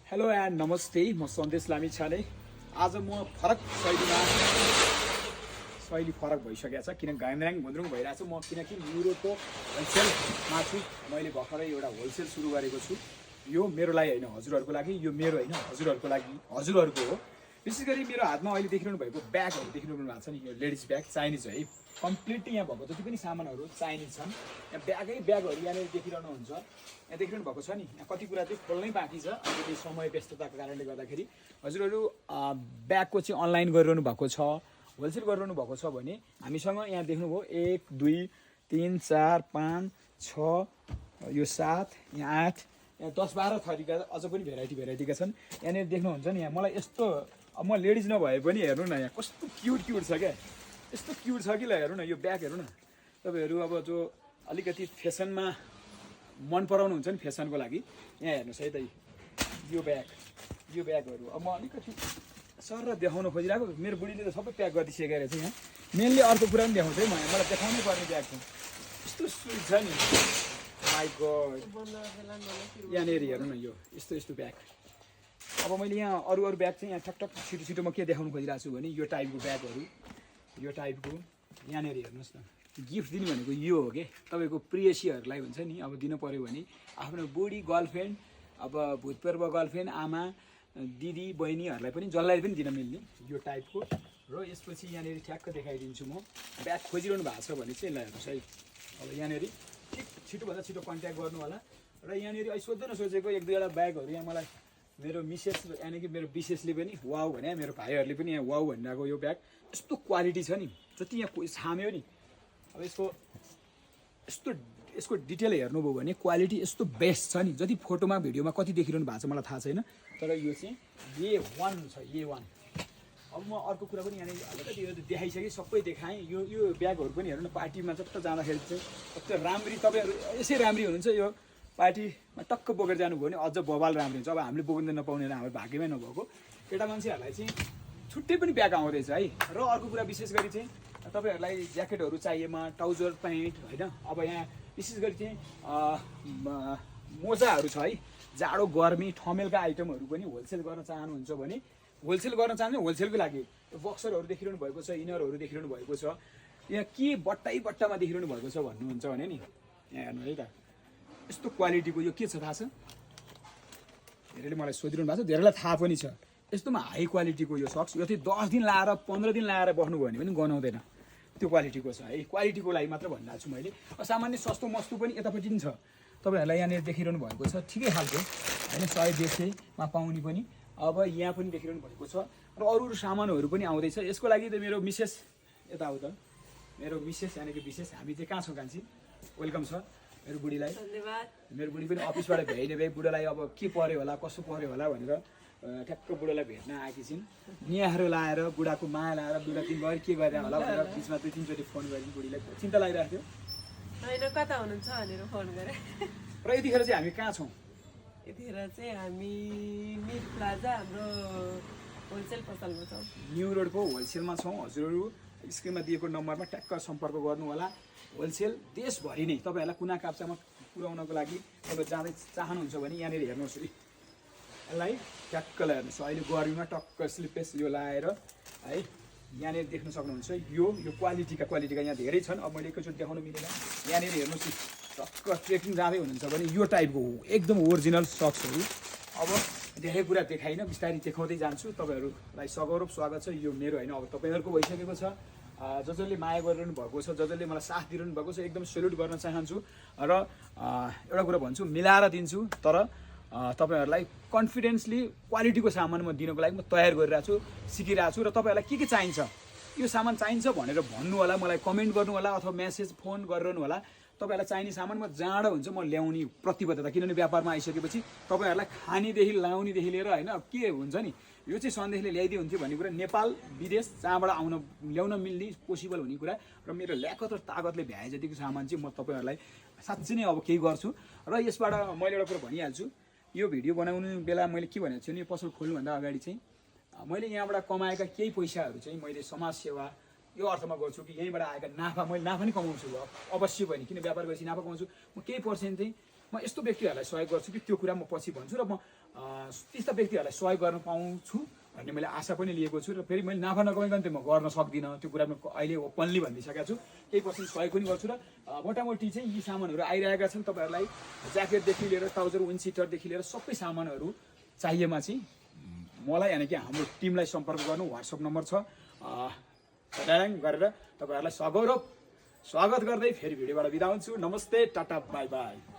Hello and नमस्ते, म सन्देश लामिछाने। आज म फरक शैली फरक भइसकेको छ किन गाम्राङ भुन्द्रुङ भइरहेको छु म किनकि न्युरोडको होलसेलमा छु। मैले भर्खरै एउटा होलसेल सुरु गरेको छु। यो मेरो लागि होइन, हजुरहरूको लागि। यो मेरो होइन, हजुरहरूको लागि, हजुरहरूको हो। विशेष गरी मेरो हातमा अहिले देखिरहनु भएको ब्यागहरू देखिरहनु भएको छ नि, यो लेडिज ब्याग चाइनिज है। कम्प्लिटली यहाँ भएको जति पनि सामानहरू चाइनिज छन्। यहाँ ब्यागहरू यहाँनिर देखिरहनुहुन्छ। यहाँ देखिरहनु भएको छ नि, यहाँ कति कुरा चाहिँ खोल्नै बाँकी छ। अलिकति समय व्यस्तताको कारणले गर्दाखेरि हजुरहरू ब्यागको चाहिँ अनलाइन गरिरहनु भएको छ, होलसेल गरिरहनु भएको छ भने हामीसँग यहाँ देख्नुभयो 1 2 3 4 5 6 यो 7 यहाँ 8 यहाँ 10-12 थरीका अझ पनि भेराइटीका छन्। यहाँनिर देख्नुहुन्छ नि, यहाँ मलाई यस्तो, अब म लेडिज नभए पनि हेर्नु न, यहाँ कस्तो क्युट छ क्या, यस्तो क्युट छ कि ल हेर्नु न। यो ब्याग हेर्नु न तपाईँहरू, अब जो अलिकति फेसनमा मन पराउनुहुन्छ नि, फेसनको लागि यहाँ हेर्नुहोस् है त। यो ब्यागहरू अब म अलिकति सर देखाउन खोजिरहेको, मेरो बुढीले त सबै प्याक गरिदिइसकेको रहेछ। यहाँ मेनली अर्को कुरा पनि देखाउँछ है, मलाई देखाउनै पर्ने ब्याग छ। यस्तो स्विट छ नि, माइ गड। यहाँनिर हेर्नु न, यो यस्तो ब्याग। अब मैले यहाँ अरू ब्याग चाहिँ यहाँ ठक छिटो म के देखाउनु खोजिरहेको छु भने यो टाइपको ब्यागहरू, यो टाइपको यहाँनिर हेर्नुहोस् न। गिफ्ट दिने भनेको यो हो कि तपाईँको प्रियसीहरूलाई हुन्छ नि, अब दिनु पऱ्यो भने आफ्नो बुढी, गर्लफ्रेन्ड, अब भूतपूर्व गर्लफ्रेन्ड, आमा, दिदी, बहिनीहरूलाई पनि, जसलाई पनि दिन मिल्ने यो टाइपको। र यसपछि यहाँनिर ठ्याक्क देखाइदिन्छु म। ब्याग खोजिरहनु भएको छ भने चाहिँ ल हेर्नुहोस् है। अब यहाँनिर छिटोभन्दा छिटो कन्ट्याक्ट गर्नु होला। र यहाँनिर अहिले सोचेको 1-2वटा ब्यागहरू यहाँ मलाई मेरो मिसेस यानि कि मेरो विशेषले पनि वाउ भने, मेरो भाइहरूले पनि यहाँ वाउ भनिरहेको यो ब्याग यस्तो क्वालिटी छ नि, जति यहाँ छाम्यो नि। अब यसको डिटेल हेर्नुभयो भने क्वालिटी यस्तो बेस्ट छ नि, जति फोटोमा भिडियोमा कति देखिरहनु भएको छ मलाई थाहा छैन, तर यो चाहिँ A1 छ, A1। अब म अर्को कुरा पनि यहाँनिर अलिकति यो देखाइसकेँ, सबै देखाएँ। यो ब्यागहरू पनि हेर्नु न, पार्टीमा जस्तो जाँदाखेरि चाहिँ कस्तो राम्री, तपाईँहरू यसै राम्री हुनुहुन्छ। यो पार्टीमा टक्क बोकेर जानुभयो भने अझ बबाल राम्रो हुन्छ। अब हामीले बोक्न नपाउने, हाम्रो भाग्यमै नभएको केटा मान्छेहरूलाई चाहिँ छुट्टै पनि ब्याग आउँदैछ है। र अर्को कुरा विशेष गरी चाहिँ तपाईँहरूलाई ज्याकेटहरू चाहिएमा, ट्राउजर, प्यान्ट होइन। अब यहाँ विशेष गरी चाहिँ मोजाहरू छ है, जाडो गर्मी ठमेलका आइटमहरू पनि होलसेल गर्न चाहनुहुन्छ भने होलसेलकै लागि बक्सरहरू देखिरहनु भएको छ, इनरहरू देखिरहनु भएको छ। यहाँ के बट्टामा देखिरहनु भएको छ भन्नुहुन्छ भने नि, यहाँ हेर्नु है त, यस्तो क्वालिटीको यो के छ थाहा छ? धेरैले मलाई सोधिरहनु भएको छ, धेरैलाई थाहा पनि छ। यस्तोमा हाई क्वालिटीको यो सक्स, यो चाहिँ 10 दिन लाएर 15 दिन लाएर बस्नुभयो भने पनि गनाउँदैन, त्यो क्वालिटीको छ है। क्वालिटीको लागि मात्र भनिरहेको छु मैले। सामान्य सस्तो मस्तो पनि यतापट्टि पनि छ, तपाईँहरूलाई यहाँनिर देखिरहनु भएको छ ठिकै खालको होइन, 100-150मा पाउने पनि अब यहाँ पनि देखिरहनु भएको छ। र अरू सामानहरू पनि आउँदैछ। यसको लागि त मेरो मिसेस यता आउ त, मेरो मिसेस यानि कि विशेष हामी चाहिँ कहाँ छौँ कान्छी, वेलकम छ मेरो बुढीलाई। धन्यवाद। मेरो बुढी पनि अफिसबाट भ्याइ बुढालाई अब के पर्यो होला, कसो पर्यो होला भनेर ठ्याक्क बुढालाई भेट्न आएकी छिन्। नियाहरू लाएर, बुढाको माया लाएर, बुढा तिमीहरू के गरेर होला भनेर बिचमा 2-3 चोटि फोन गरेँ। बुढीलाई चिन्ता लागिरहेको थियो, होइन कता हुनुहुन्छ भनेर फोन गरेँ। र यतिखेर चाहिँ हामी कहाँ छौँ? यतिखेर चाहिँ हामी मिड प्लाजा हाम्रो होलसेल पसलमा छौँ, न्यु रोडको होलसेलमा छौँ। हजुरहरू स्क्रिनमा दिएको नम्बरमा ट्याक्क सम्पर्क गर्नु होला। होलसेल देशभरि नै तपाईँहरूलाई कुना काप्चामा पुर्याउनको लागि तपाईँ जाँदै चाहनुहुन्छ भने यहाँनिर हेर्नुहोस् है, यसलाई ट्याक्क हेर्नुहोस्। अहिले गर्मीमा टक्क स्लिपेस यो लाएर है, यहाँनिर देख्न सक्नुहुन्छ। यो क्वालिटीका यहाँ धेरै छन्। अब मैले एकैचोटि देखाउनु मिलेन। यहाँनिर हेर्नुहोस्, टक्क ट्रेकिङ जाँदै हुनुहुन्छ भने यो टाइपको हो, एकदम ओरिजिनल सक्सहरू। अब धेरै कुरा देखाइन, बिस्तारै देखाउँदै जान्छु। तपाईँहरूलाई सगौरव स्वागत छ। यो मेरो होइन, अब तपाईँहरूको भइसकेको छ। जसले माया गरिरहनु भएको छ, जसले मलाई साथ दिइरहनु भएको छ, एकदम सेल्युट गर्न चाहन्छु। र एउटा कुरा भन्छु, मिलाएर दिन्छु, तर तपाईँहरूलाई कन्फिडेन्सली क्वालिटीको सामान म दिनको लागि म तयार गरिरहेको छु, सिकिरहेको छु। र तपाईँहरूलाई के चाहिन्छ, यो सामान चाहिन्छ भनेर भन्नु होला, मलाई कमेन्ट गर्नु होला, अथवा मेसेज फोन गरिरहनु होला। तपाईँहरूलाई चाहिने सामान म जाँड हुन्छ म ल्याउने प्रतिबद्धता, किनभने व्यापारमा आइसकेपछि तपाईँहरूलाई खानेदेखि लाउनेदेखि लिएर होइन के हुन्छ नि, यो चाहिँ सन्देशले ल्याइदियो हुन्थ्यो भन्ने कुरा, नेपाल विदेश जहाँबाट ल्याउन मिल्ने पोसिबल हुने कुरा। र मेरो ल्याकत र तागतले भ्याए जतिको सामान चाहिँ म तपाईँहरूलाई साँच्चै नै अब केही गर्छु। र यसबाट मैले एउटा कुरा भनिहाल्छु, यो भिडियो बनाउने बेला मैले के भनेको छु नि, पसल खोल्नुभन्दा अगाडि चाहिँ मैले यहाँबाट कमाएका केही पैसाहरू चाहिँ मैले समाजसेवा यो अर्थमा गर्छु कि यहीँबाट आएका नाफा, मैले नाफा नै कमाउँछु अवश्य पनि, किन व्यापार गरेपछि नाफा कमाउँछु। म केही पर्सेन्ट चाहिँ म यस्तो व्यक्तिहरूलाई सहयोग गर्छु कि त्यो कुरा म पछि भन्छु। र म त्यस्ता व्यक्तिहरूलाई सहयोग गर्न पाउँछु भन्ने मैले आशा पनि लिएको छु र फेरि मैले नाफा नकमाइकन त म गर्न सक्दिनँ त्यो कुरामा अहिले ओपनली भनिसकेको छु केही पर्सेन्ट सहयोग पनि गर्छु र मोटामोटी चाहिँ यी सामानहरू आइरहेका छन् तपाईँहरूलाई ज्याकेटदेखि लिएर ट्राउजर विन्ड सिटरदेखि लिएर सबै सामानहरू चाहिएमा चाहिँ मलाई यानि कि हाम्रो टिमलाई सम्पर्क गर्नु WhatsApp नम्बर छ ड्याङ गरेर तपाईँहरूलाई सगौरव स्वागत गर्दै फेरि भिडियोबाट बिदा हुन्छु नमस्ते टाटा बाई बाई